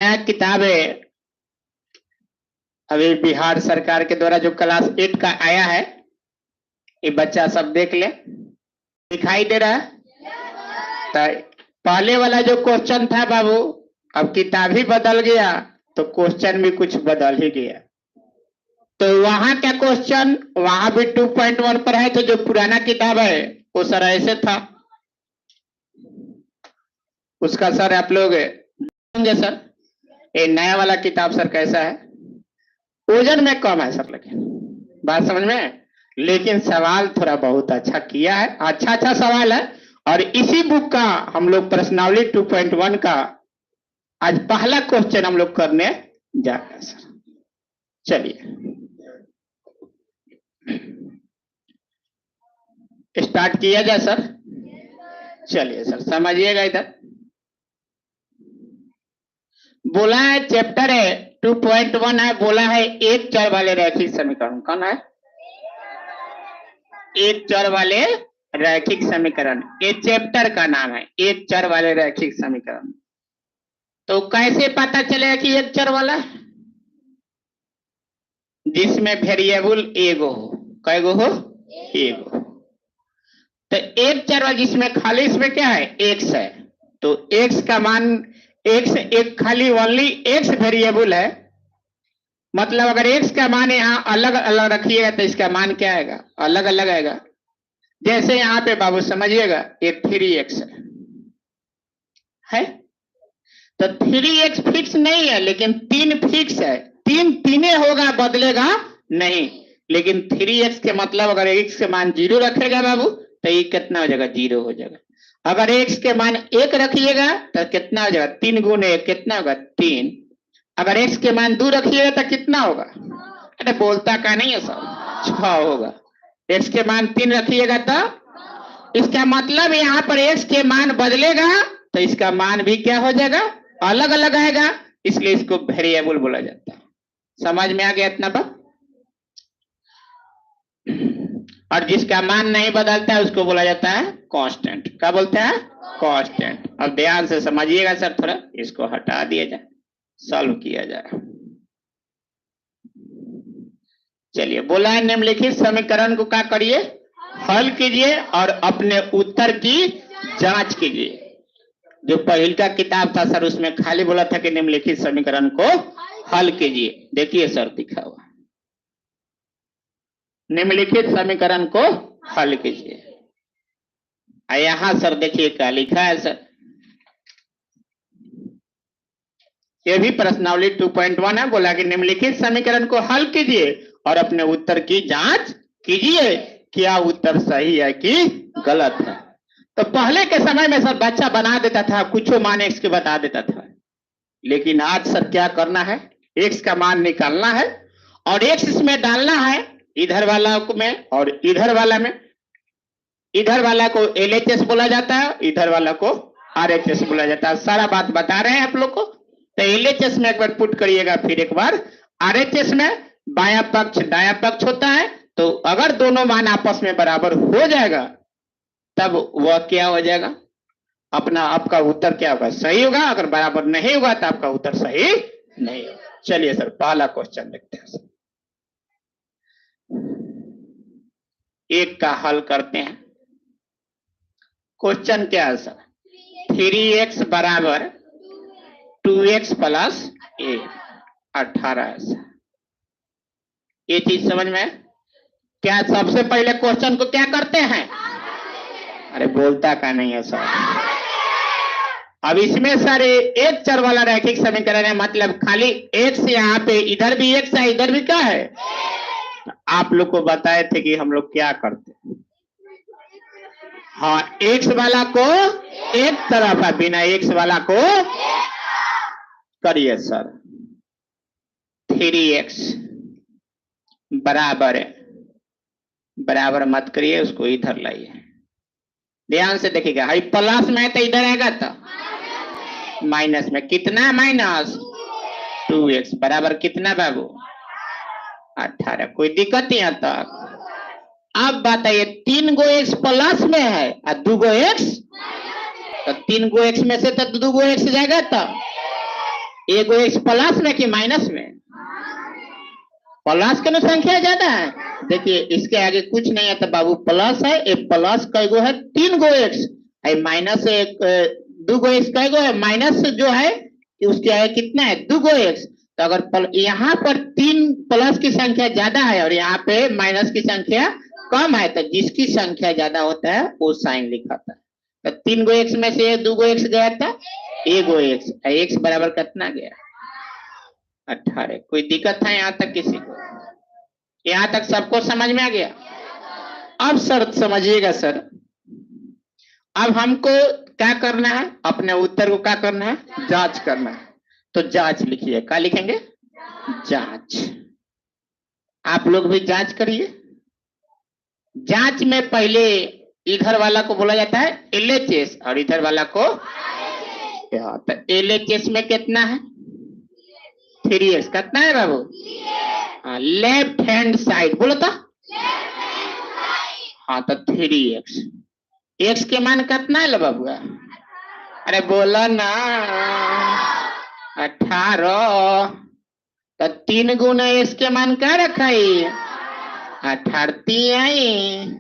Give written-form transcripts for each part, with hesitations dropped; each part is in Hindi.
नया किताब है अभी बिहार सरकार के द्वारा जो क्लास 8 का आया है, ये बच्चा सब देख ले। दिखाई दे रहा है? तो पहले वाला जो क्वेश्चन था बाबू, अब किताब ही बदल गया तो क्वेश्चन भी कुछ बदल ही गया। तो वहां क्या क्वेश्चन वहां भी 2.1 पर है, तो जो पुराना किताब है वो सर ऐसे था। उसका सर आप लोग समझे सर? ये नया वाला किताब सर कैसा है? वजन में कम है सर, लेकिन बात समझ में, लेकिन सवाल थोड़ा बहुत अच्छा किया है, अच्छा सवाल है। और इसी बुक का हम लोग प्रश्नावली 2.1 का आज पहला क्वेश्चन हम लोग करने जा रहे हैं सर। चलिए स्टार्ट किया जाए सर। चलिए सर समझिएगा, इधर बोला है चैप्टर है 2.1 है, बोला है एक चर वाले रैखिक समीकरण। कौन है? एक चर वाले रैखिक समीकरण, ये चैप्टर का नाम है, एक चर वाले रैखिक समीकरण। तो कैसे पता चलेगा कि एक चर वाला है? जिसमें वेरिएबल एगो हो। कैगो हो? एगो। तो एक चर वाला जिसमें खाली इसमें क्या है? एक्स है, तो एक्स का मान एक्स, एक खाली ओनली एक्स वेरिएबल है, मतलब अगर एक्स का मान यहाँ अलग अलग रखिएगा तो इसका मान क्या आएगा? अलग अलग आएगा। जैसे यहाँ पे बाबू समझिएगा, ये 3x है, तो 3x फिक्स नहीं है, लेकिन 3 फिक्स है। 3 तीने होगा, बदलेगा नहीं। लेकिन 3x के मतलब अगर x के मान 0 रखेगा बाबू तो ये कितना हो जाएगा? 0 हो जाएगा। अगर x के मान 1 रखिएगा तो कितना हो जाएगा? 3 गुने 1 कितना होगा? 3। अगर x के मान 2 रखिएगा तो कितना होगा? अरे बोलता का नहीं है सब, 6 होगा। x के मान 3 रखिएगा तो इसका मतलब यहाँ पर x के मान बदलेगा तो इसका मान भी क्या हो जाएगा? अलग अलग आएगा, इसलिए इसको वेरिएबल बोला जाता है। समझ में आ गया इतना बात? और जिसका मान नहीं बदलता है उसको बोला जाता है कांस्टेंट। क्या बोलते हैं? कांस्टेंट। अब ध्यान से समझिएगा सर, थोड़ा इसको हटा दिया जाए, सॉल्व किया जाए। चलिए बोला है निम्नलिखित समीकरण को क्या करिए? हल कीजिए और अपने उत्तर की जांच कीजिए। जो पहले का किताब था सर उसमें खाली बोला था कि निम्नलिखित समीकरण को हल कीजिए। देखिए सर दिखा हुआ, निम्नलिखित समीकरण को हल कीजिए। यहां सर देखिए क्या लिखा है सर, ये भी प्रश्नावली 2.1 है। बोला कि निम्नलिखित समीकरण को हल कीजिए और अपने उत्तर की जांच कीजिए, क्या उत्तर सही है कि गलत है। तो पहले के समय में सर बच्चा बना देता था, कुछ मान एक्स के बता देता था, लेकिन आज सर क्या करना है? एक्स का मान निकालना है और एक्स इसमें डालना है, इधर वाला में और इधर वाला में। इधर वाला को LHS बोला जाता है, इधर वाला को RHS बोला जाता है। सारा बात बता रहे हैं आप लोग को। तो LHS में एक बार पुट करिएगा, फिर एक बार RHS में बायां पक्ष दायां पक्ष होता है, तो अगर दोनों मान आपस में बराबर हो जाएगा तब वह क्या हो जाएगा? अपना आपका उत्तर क्या होगा? सही होगा। अगर बराबर नहीं होगा तो आपका उत्तर सही नहीं होगा। चलिए सर पहला क्वेश्चन देखते हैं सर, एक का हल करते हैं। क्वेश्चन क्या है सर? 3x बराबर 2x प्लस 18 है सर। ये चीज समझ में? क्या सबसे पहले क्वेश्चन को क्या करते हैं? अरे बोलता का नहीं है सर। अब इसमें सर एक चर वाला रैखिक समीकरण है, मतलब खाली x यहाँ पे, इधर भी x है, इधर भी क्या है? आप लोग को बताए थे कि हम लोग क्या करते हैं। हाँ, x वाला को एक तरफ है, बिना x वाला को करिए सर। 3x बराबर बराबर मत करिए, उसको इधर लाइए। ध्यान से देखिएगा, हाई प्लस में तो इधर आएगा, तो माइनस में कितना? माइनस 2x बराबर कितना बाबू? 18। कोई दिक्कत नहीं आता? अब बताइए 3 गो x प्लस में है और 2 गो x, तो 3 गो x में से तो 2 गो x जाएगा, तो एगो एक्स प्लस में कि माइनस में? प्लस के संख्या ज्यादा है। देखिए इसके आगे कुछ नहीं है तो बाबू प्लस है। ए प्लस कैगो है? 3 गो एक्स है। माइनस एक 2 गो एक्स कैगो है? माइनस जो है उसके आगे कितना है? 2 गो एक्स। तो अगर यहाँ पर 3 प्लस की संख्या ज्यादा है और यहाँ पे माइनस की संख्या कम है तो जिसकी संख्या ज्यादा होता है वो साइन लिखाता है। तो 3 गो एक्स में से 2 गो एक्स गया था, 1 गो एक्स। एक्स बराबर कितना गया? 18। कोई दिक्कत है यहाँ तक किसी को? यहाँ तक सबको समझ में आ गया? अब सर समझिएगा सर, अब हमको क्या करना है? अपने उत्तर को क्या करना है? जांच करना है। तो जांच लिखिए। क्या लिखेंगे? जांच। आप लोग भी जांच करिए। जांच में पहले इधर वाला को बोला जाता है एलएचएस और इधर वाला को तो एलएचएस में कितना है? 3x। कितना है बाबू? लेफ्ट हैंड साइड बोलो तो। हाँ तो 3x। x के मान कितना है बाबुआ? अरे बोला ना 18। तो 3 गुना x के मान क्या रखा है? 18 आई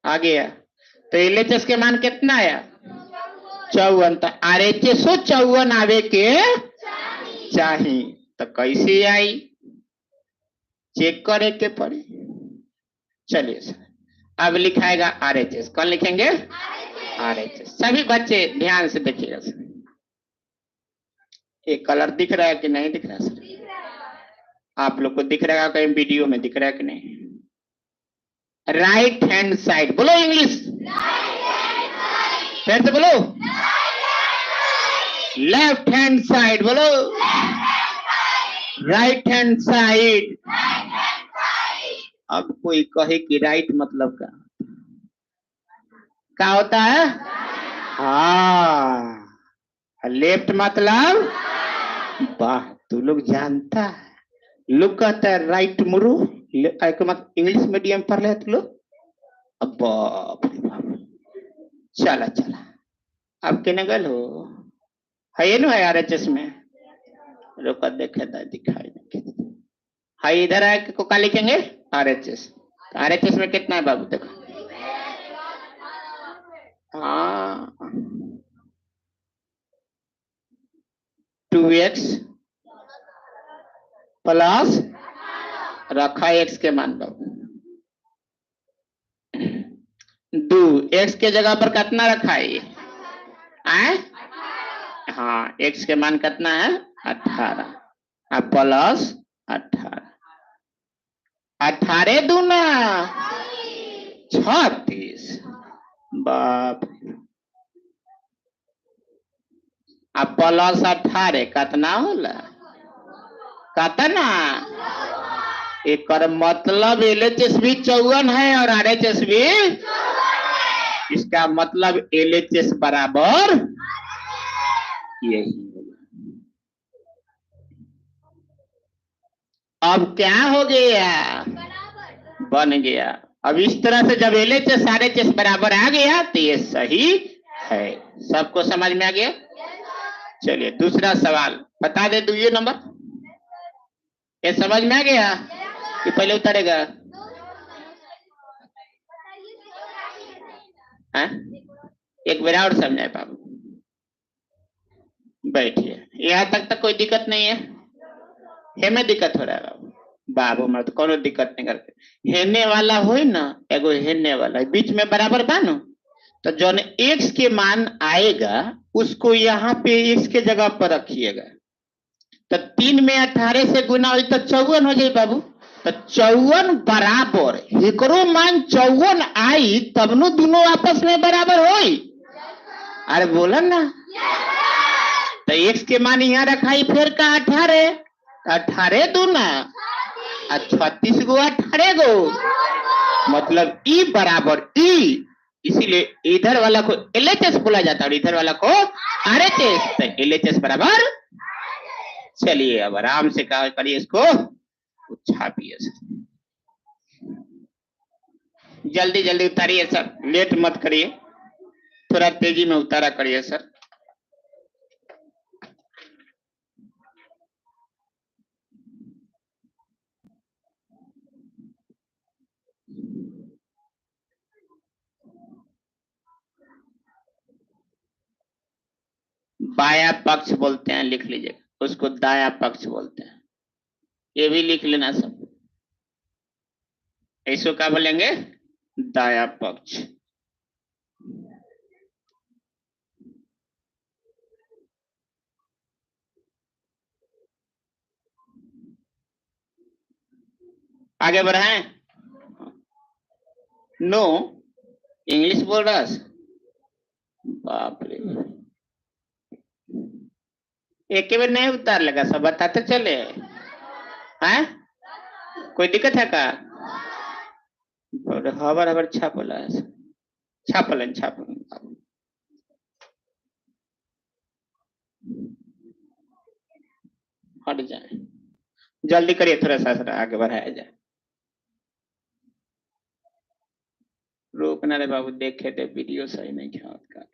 आ गया। तो एलएचएस के मान कितना आया? 54। तो आरएचएस 54 आवे के चाहिए। तो कैसे आई? चेक करे के पड़े। चलिए सर अब लिखाएगा आरएचएस। कौन लिखेंगे? आरएचएस। सभी बच्चे ध्यान से देखिएगा सर। ये कलर दिख रहा है कि नहीं दिख रहा है सर? आप लोग को दिख रहा है? कहीं वीडियो में दिख रहा है कि नहीं? राइट हैंड साइड बोलो इंग्लिश। फिर से बोलो। लेफ्ट हैंड साइड बोलो। Right hand side. अब कोई कहे कि राइट मतलब क्या होता है? हाँ लेफ्ट मतलब वाह तू लोग जानता है। लोग कहता है राइट मुरु इंग्लिश मीडियम पढ़ ले तू लोग। अब बाप रे बाप। चला चला अब के नगल हो है ये नो है आरएचएस में। रोका देखे दिखाई देखे। हाई इधर आए को क्या लिखेंगे? आरएचएस। आरएचएस में कितना है बाबू? देखो हाँ 2x प्लस रखा x के मान बाबू 2 x के जगह पर कितना रखा है? आए हाँ x के मान कितना है? 18 अब प्लस 18। 18 दूना 36। बाप अब प्लस 18 कितना होला? कितना? एक मतलब एलएचएस भी 54 है और आरएचएस भी। इसका मतलब एलएचएस बराबर यही। अब क्या हो गया? बन गया। अब इस तरह से जब एलएचएस आरएचएस बराबर आ गया तो ये सही है। सबको समझ में आ गया? चलिए दूसरा सवाल बता दे। 2 नंबर ये समझ में आ गया कि पहले उतारेगा? एक बार और समझाए बाबू। बैठिए। यहाँ तक कोई दिक्कत नहीं है? हेमे दिक्कत हो रहा है बाबू? बाबू मैं तो कोनो दिक्कत नहीं करते। हेने वाला हो ना एगो हेने वाला बीच में बराबर बानो तो जो x के मान आएगा उसको यहाँ पे x के जगह पर रखिएगा। तो 3 में 18 से गुना हो तो 54 हो जाए बाबू। तो 54 बराबर एकरो मान 54 आई तब नो दोनों आपस में बराबर हो। अरे बोला ना। तो x के मान यहाँ रखाई फिर का 18 18 दूना 36 गो 18 गो मतलब ई बराबर ई। इसीलिए इधर वाला को एलएचएस बोला जाता है और इधर वाला को आरएचएस। तो एलएचएस बराबर। चलिए अब आराम से क्या करिए इसको छापिए सर। जल्दी जल्दी उतारिए सर। लेट मत करिए। थोड़ा तेजी में उतारा करिए सर। बाया पक्ष बोलते हैं, लिख लीजिएगा, उसको दाया पक्ष बोलते हैं, ये भी लिख लेना सब। इसको क्या बोलेंगे? दाया पक्ष। आगे बढ़ाएं। नो इंग्लिश बोल रहा है, बाप रे, एक बार नहीं उतार लगा, सब बताते चले हैं। कोई दिक्कत है का? हबर हबर छापला है, छापलन छापलन। हट जाए, जल्दी करिए, थोड़ा सा आगे बढ़ाया जाए। रोकना रे बाबू, देखे थे वीडियो सही नहीं था का।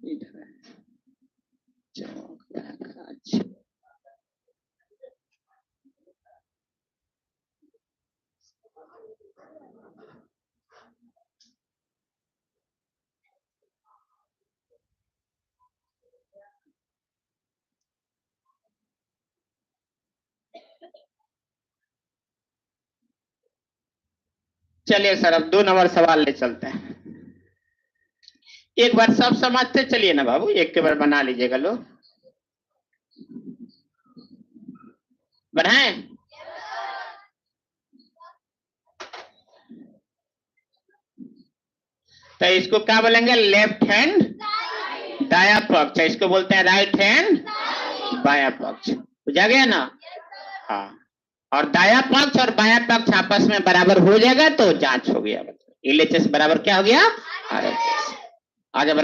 इधर अच्छा, चलिए सर, अब 2 नंबर सवाल ले चलते हैं। एक बार सब समझते चलिए ना बाबू, एक के बार बना लीजिएगा लोग। बढ़ाएं। तो इसको क्या बोलेंगे? लेफ्ट हैंड दाया पक्ष, इसको बोलते हैं राइट हैंड बाया पक्ष। बुझा गया ना? हाँ, और दाया पक्ष और बाया पक्ष आपस में बराबर हो जाएगा तो जांच हो गया। एलएचएस बराबर क्या हो गया? आरएचएस। आगे